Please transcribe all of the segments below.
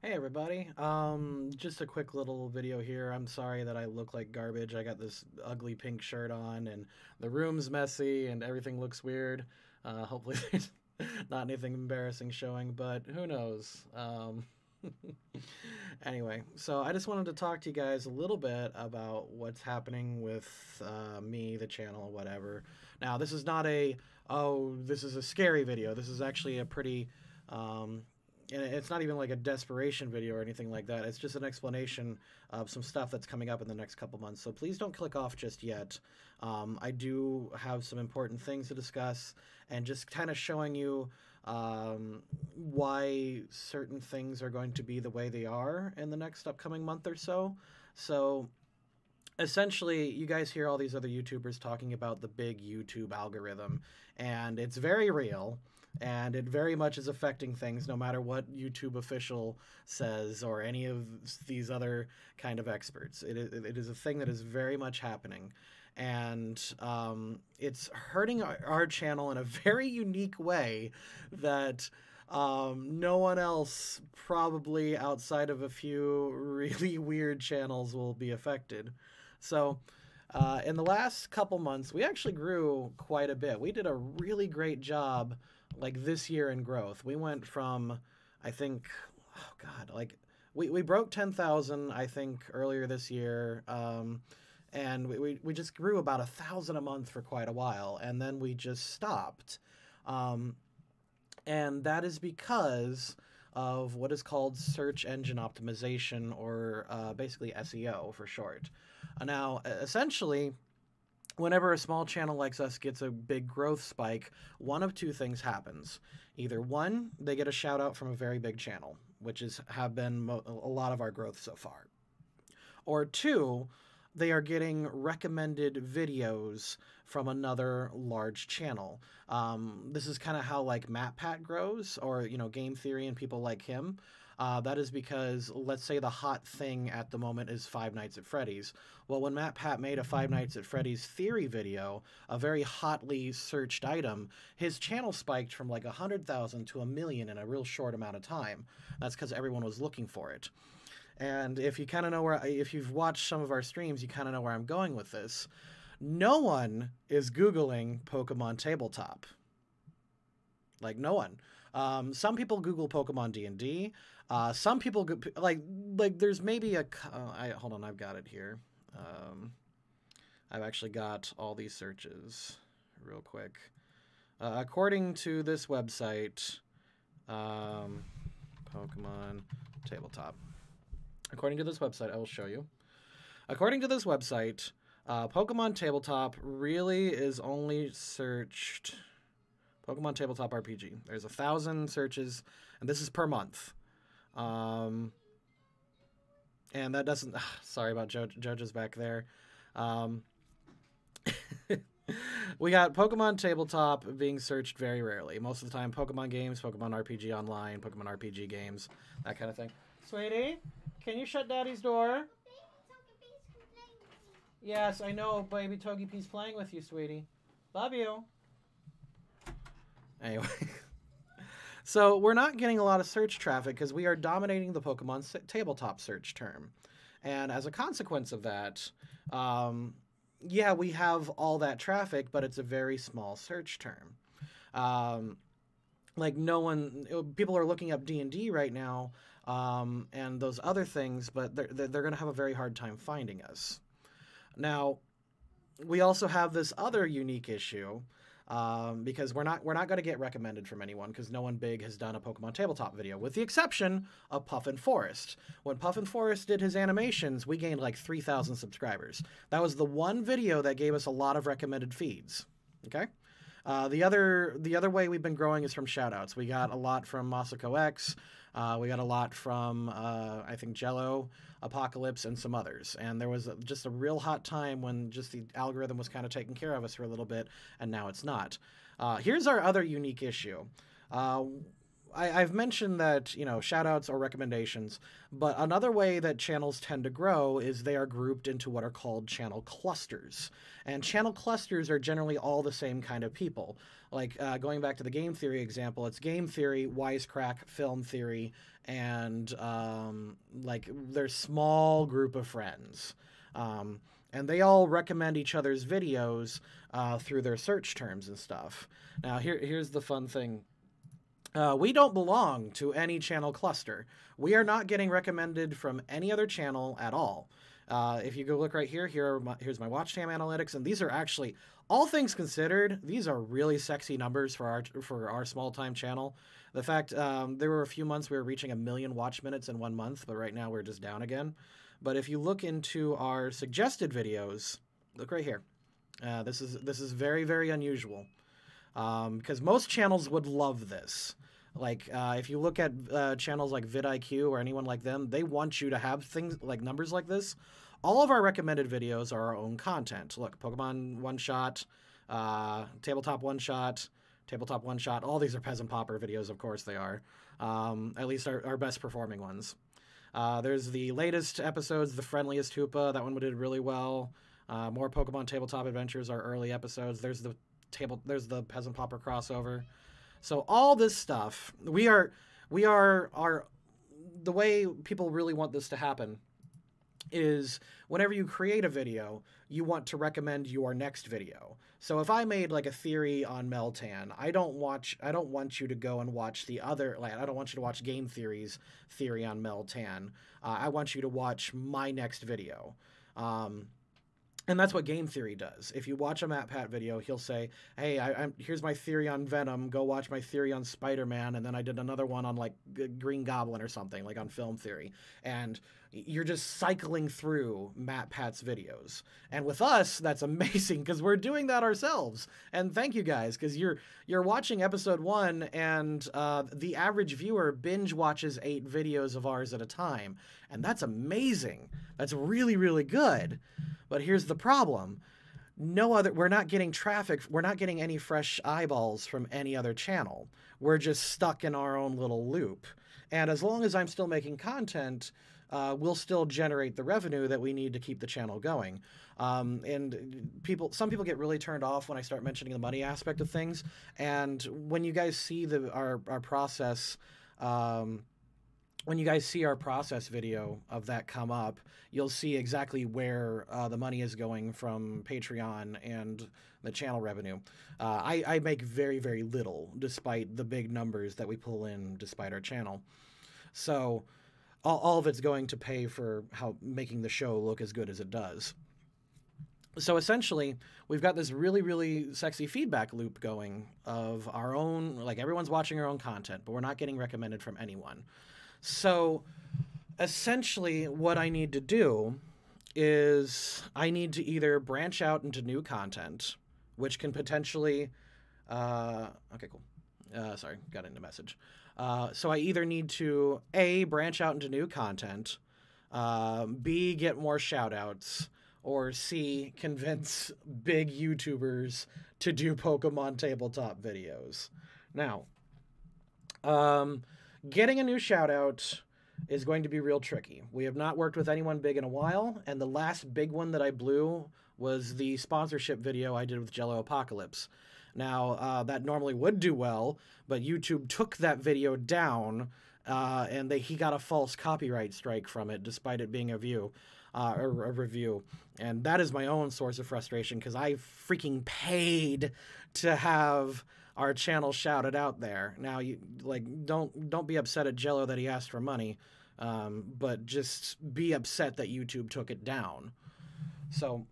Hey everybody. Just a quick little video here. I'm sorry that I look like garbage. I got this ugly pink shirt on and the room's messy and everything looks weird. Hopefully there's not anything embarrassing showing, but who knows. Anyway, so I just wanted to talk to you guys a little bit about what's happening with me, the channel, whatever. Now, this is not this is a scary video. This is actually a pretty and it's not even like a desperation video or anything like that. It's just an explanation of some stuff that's coming up in the next couple months. So please don't click off just yet. I do have some important things to discuss and just kind of showing you why certain things are going to be the way they are in the next upcoming month or so. So essentially, you guys hear all these other YouTubers talking about the big YouTube algorithm, and it's very real, and it very much is affecting things no matter what YouTube official says or any of these other kind of experts. It is a thing that is very much happening. And it's hurting our channel in a very unique way that no one else, probably outside of a few really weird channels, will be affected. So, in the last couple months, we actually grew quite a bit. We did a really great job, like this year in growth. We went from, I think, oh God, like we broke 10,000, I think, earlier this year. And we just grew about 1,000 a month for quite a while, and then we just stopped. Um, and that is because of what is called search engine optimization, or basically SEO for short. Now, essentially, whenever a small channel like us gets a big growth spike, one of two things happens. Either one, they get a shout out from a very big channel, which have been a lot of our growth so far. Or two, they are getting recommended videos from another large channel. This is kind of how like MatPat grows, or Game Theory and people like him. That is because, let's say the hot thing at the moment is Five Nights at Freddy's. Well, when MatPat made a Five Nights at Freddy's theory video, a very hotly searched item, his channel spiked from like 100,000 to 1 million in a real short amount of time. That's because everyone was looking for it. And if you kind of know if you've watched some of our streams, you kind of know where I'm going with this. No one is Googling Pokemon Tabletop. Like, no one. Some people Google Pokemon D&D. Some people there's maybe hold on, I've got it here. I've actually got all these searches real quick. According to this website, Pokemon Tabletop. According to this website, I will show you. According to this website, Pokemon Tabletop really is only searched. Pokemon Tabletop RPG. There's 1,000 searches, and this is per month. And that doesn't. Sorry about Judges back there. We got Pokemon Tabletop being searched very rarely. Most of the time, Pokemon games, Pokemon RPG Online, Pokemon RPG games, that kind of thing. Sweetie, can you shut Daddy's door? Yes, I know, baby Togepi's playing with you, sweetie. Love you. Anyway. So we're not getting a lot of search traffic because we are dominating the Pokemon tabletop search term. And as a consequence of that, yeah, we have all that traffic, but it's a very small search term. Like people are looking up D&D right now, and those other things, but they're going to have a very hard time finding us. Now, we also have this other unique issue, because we're not going to get recommended from anyone, because no one big has done a Pokemon Tabletop video, with the exception of Puffin Forest. When Puffin Forest did his animations, we gained like 3,000 subscribers. That was the one video that gave us a lot of recommended feeds. Okay. The other way we've been growing is from shoutouts. We got a lot from Masako X. We got a lot from, I think, Jello, Apocalypse, and some others. And there was just a real hot time when just the algorithm was kind of taking care of us for a little bit, and now it's not. Here's our other unique issue. I've mentioned that, shout outs or recommendations, but another way that channels tend to grow is they are grouped into what are called channel clusters. And channel clusters are generally all the same kind of people. Like going back to the game theory example, it's game theory, wisecrack, film theory, and like their small group of friends. And they all recommend each other's videos through their search terms and stuff. Now, here's the fun thing. We don't belong to any channel cluster. We are not getting recommended from any other channel at all. If you go look right here, here's my watch time analytics, and these are actually, all things considered, these are really sexy numbers for our small time channel. The fact there were a few months we were reaching 1 million watch minutes in 1 month, but right now we're just down again. But if you look into our suggested videos, look right here. This is very, very unusual. Because most channels would love this. Like, if you look at channels like vidIQ or anyone like them, they want you to have things like numbers like this. All of our recommended videos are our own content. Look, Pokemon One Shot, Tabletop One Shot, Tabletop One Shot. All these are Peasant Popper videos, of course they are. At least our best performing ones. There's the latest episodes, The Friendliest Hoopa. That one did really well. More Pokemon Tabletop Adventures are early episodes. There's the Peasant Popper crossover. So all this stuff, we are the way people really want this to happen is whenever you create a video, you want to recommend your next video. So if I made like a theory on Meltan, I don't want you to go and watch the other, like I don't want you to watch Game Theory's theory on Meltan. I want you to watch my next video. And that's what Game Theory does. If you watch a MatPat video, he'll say, hey, here's my theory on Venom. Go watch my theory on Spider-Man. And then I did another one on, like, Green Goblin or something, like on Film Theory. And you're just cycling through MatPat's videos. And with us, that's amazing because we're doing that ourselves. And thank you guys, because you're watching episode 1, and the average viewer binge watches 8 videos of ours at a time. And that's amazing. That's really, really good. But here's the problem. We're not getting traffic. We're not getting any fresh eyeballs from any other channel. We're just stuck in our own little loop. And as long as I'm still making content, we'll still generate the revenue that we need to keep the channel going. And some people get really turned off when I start mentioning the money aspect of things. And when you guys see our process, when you guys see our process video of that come up, you'll see exactly where the money is going from Patreon and the channel revenue. I make very, very little despite the big numbers that we pull in despite our channel. So all of it's going to pay for making the show look as good as it does. So essentially, we've got this really, really sexy feedback loop going of our own, like everyone's watching our own content, but we're not getting recommended from anyone. So essentially what I need to do is I need to either branch out into new content, which can potentially, okay, cool. Sorry, got into message. So I either need to A, branch out into new content, B, get more shout outs, or C, convince big YouTubers to do Pokemon tabletop videos. Now, getting a new shout out is going to be real tricky. We have not worked with anyone big in a while, and the last big one that I blew was the sponsorship video I did with Jello Apocalypse. Now, that normally would do well, but YouTube took that video down, and he got a false copyright strike from it, despite it being a review. And that is my own source of frustration, because I freaking paid to have our channel shouted out there. Now, don't be upset at Jello that he asked for money, but just be upset that YouTube took it down. So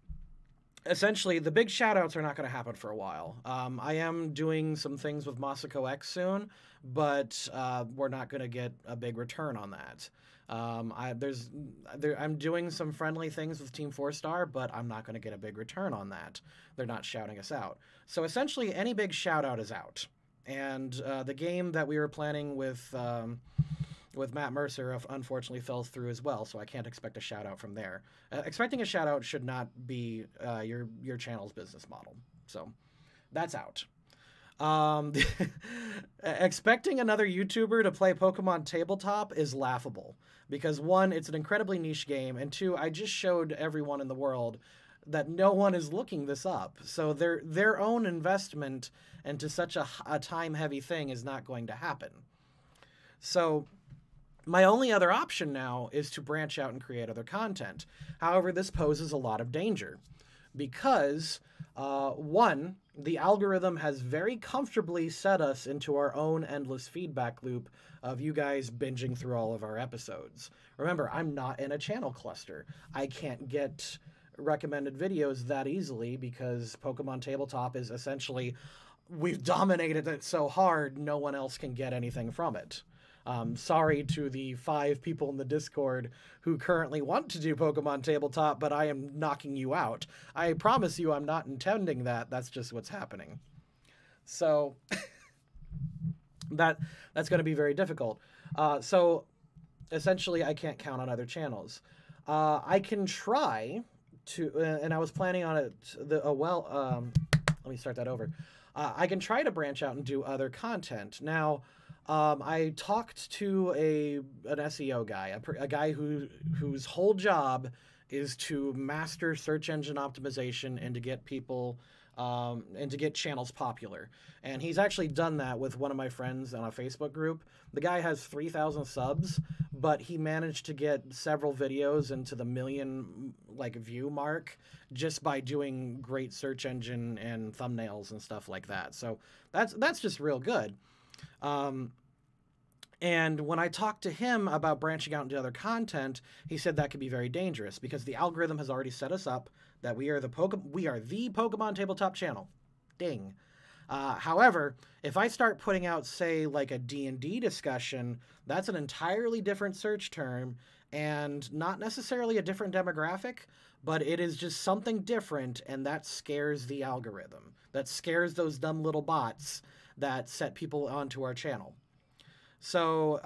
essentially, the big shout-outs are not going to happen for a while. I am doing some things with Masako X soon, but we're not going to get a big return on that. I'm doing some friendly things with Team 4-Star, but I'm not going to get a big return on that. They're not shouting us out. So essentially, any big shout-out is out. And the game that we were planning with Matt Mercer unfortunately fell through as well, so I can't expect a shout-out from there. Expecting a shout-out should not be your channel's business model. So that's out. Um, expecting another YouTuber to play Pokemon Tabletop is laughable because one, it's an incredibly niche game, and two, I just showed everyone in the world that no one is looking this up. So their own investment into such a time heavy thing is not going to happen. So my only other option now is to branch out and create other content. However, this poses a lot of danger because, one, the algorithm has very comfortably set us into our own endless feedback loop of you guys binging through all of our episodes. Remember, I'm not in a channel cluster. I can't get recommended videos that easily because Pokemon Tabletop is essentially, we've dominated it so hard, no one else can get anything from it. Sorry to the 5 people in the Discord who currently want to do Pokemon Tabletop, but I am knocking you out. I promise you I'm not intending that. That's just what's happening. So that's going to be very difficult. So essentially I can't count on other channels. I can try to, and I was planning on it, let me start that over. I can try to branch out and do other content. Now, I talked to an SEO guy, a guy whose whole job is to master search engine optimization and to get people and to get channels popular. And he's actually done that with one of my friends on a Facebook group. The guy has 3,000 subs, but he managed to get several videos into the million view mark just by doing great search engine and thumbnails and stuff like that. So that's just real good. And when I talked to him about branching out into other content, he said that could be very dangerous because the algorithm has already set us up that we are the Pokemon Tabletop channel. Ding. However, if I start putting out, say, like a D&D discussion, that's an entirely different search term and not necessarily a different demographic, but it is just something different, and that scares the algorithm. That scares those dumb little bots that set people onto our channel. So,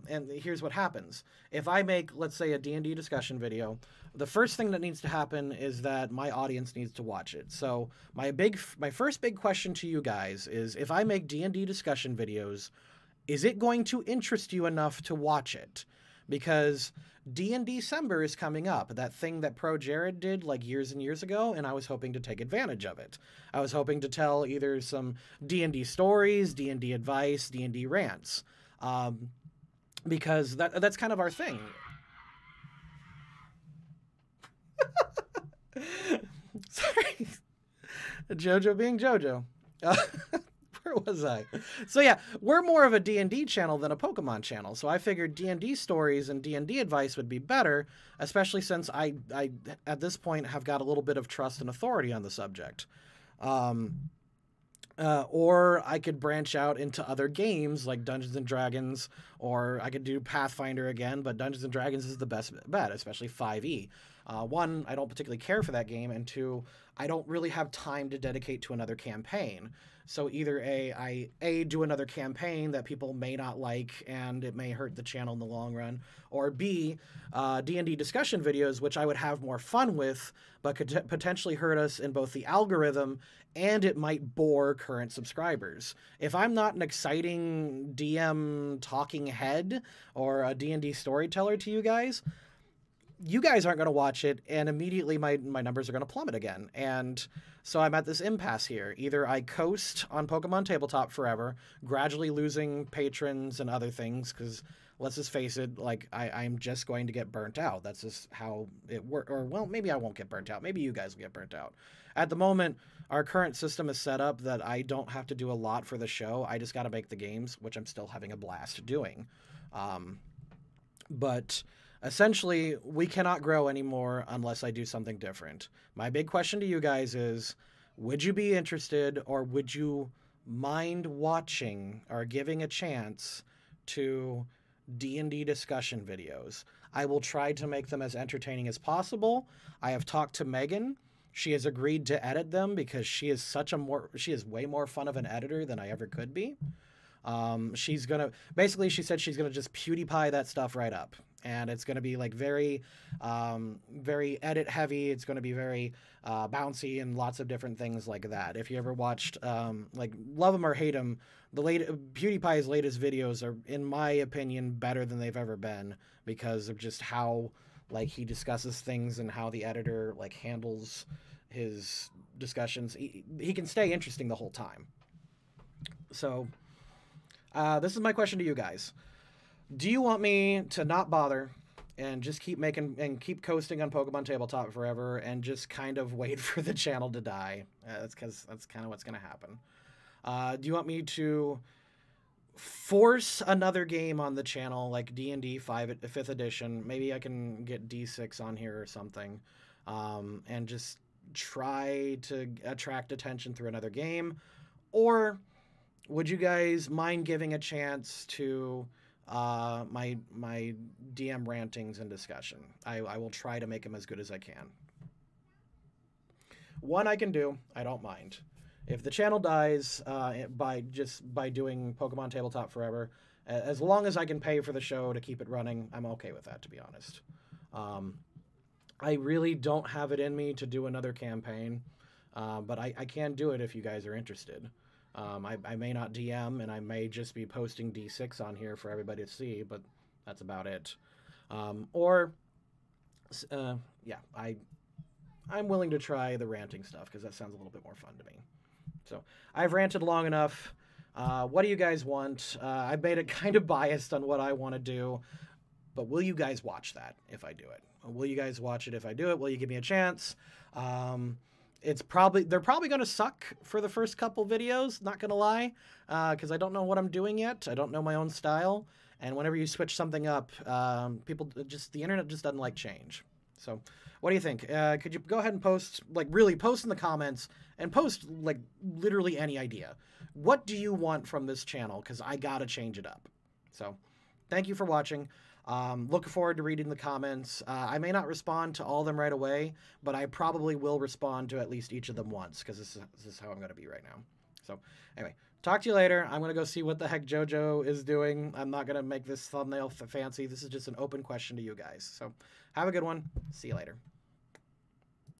and here's what happens. If I make, let's say, a D&D discussion video, the first thing that needs to happen is that my audience needs to watch it. So my first big question to you guys is, if I make D&D discussion videos, is it going to interest you enough to watch it? Because D&D December is coming up, that thing that Pro Jared did like years and years ago, and I was hoping to take advantage of it. I was hoping to tell either some D&D stories, D&D advice, D&D rants. Because that's kind of our thing. Sorry. Jojo being Jojo. Where was I? So yeah, we're more of a D&D channel than a Pokemon channel. So I figured D&D stories and D&D advice would be better, especially since I at this point have got a little bit of trust and authority on the subject. Or I could branch out into other games like Dungeons & Dragons, or I could do Pathfinder again, but Dungeons & Dragons is the best bet, especially 5e. One, I don't particularly care for that game, and two, I don't really have time to dedicate to another campaign. So either I do another campaign that people may not like and it may hurt the channel in the long run, or B, D&D discussion videos, which I would have more fun with, but could potentially hurt us in both the algorithm and it might bore current subscribers. If I'm not an exciting DM talking head or a D&D storyteller to you guys aren't going to watch it, and immediately my numbers are going to plummet again. And so I'm at this impasse here. Either I coast on Pokemon Tabletop forever, gradually losing patrons and other things, because let's just face it, like, I'm just going to get burnt out. That's just how it works. Or, well, maybe I won't get burnt out. Maybe you guys will get burnt out. At the moment, our current system is set up that I don't have to do a lot for the show. I just got to make the games, which I'm still having a blast doing. But essentially, we cannot grow anymore unless I do something different. My big question to you guys is, would you be interested, or would you mind watching or giving a chance to D&D discussion videos? I will try to make them as entertaining as possible. I have talked to Megan. She has agreed to edit them because she is way more fun of an editor than I ever could be. She said she's gonna just PewDiePie that stuff right up. and it's going to be like very, very edit heavy. It's going to be very bouncy and lots of different things like that. If you ever watched like love him or hate him, PewDiePie's latest videos are, in my opinion, better than they've ever been because of just how like he discusses things and how the editor like handles his discussions. He can stay interesting the whole time. So this is my question to you guys. Do you want me to not bother and just keep making and keep coasting on Pokemon Tabletop forever and just kind of wait for the channel to die? That's because that's kind of what's going to happen. Do you want me to force another game on the channel like D&D 5th edition? Maybe I can get D6 on here or something, and just try to attract attention through another game? Or would you guys mind giving a chance to my DM rantings and discussion? I will try to make them as good as I can. One I can do, I don't mind. If the channel dies by doing Pokemon Tabletop forever, as long as I can pay for the show to keep it running, I'm okay with that, to be honest. I really don't have it in me to do another campaign, but I can do it if you guys are interested. I may not DM, and I may just be posting D6 on here for everybody to see, but that's about it. Yeah, I'm willing to try the ranting stuff because that sounds a little bit more fun to me. So I've ranted long enough. What do you guys want? I've made it kind of biased on what I want to do, but will you guys watch that if I do it? Will you guys watch it if I do it? Will you give me a chance? They're probably going to suck for the first couple videos, not going to lie, because I don't know what I'm doing yet. I don't know my own style. And whenever you switch something up, the internet just doesn't like change. So what do you think? Could you go ahead and post, like really post in the comments and post like literally any idea. What do you want from this channel? Because I got to change it up. So thank you for watching. Looking forward to reading the comments. I may not respond to all of them right away, but I probably will respond to at least each of them once because this is how I'm going to be right now. So anyway, talk to you later. I'm going to go see what the heck JoJo is doing. I'm not going to make this thumbnail fancy. This is just an open question to you guys. So have a good one. See you later.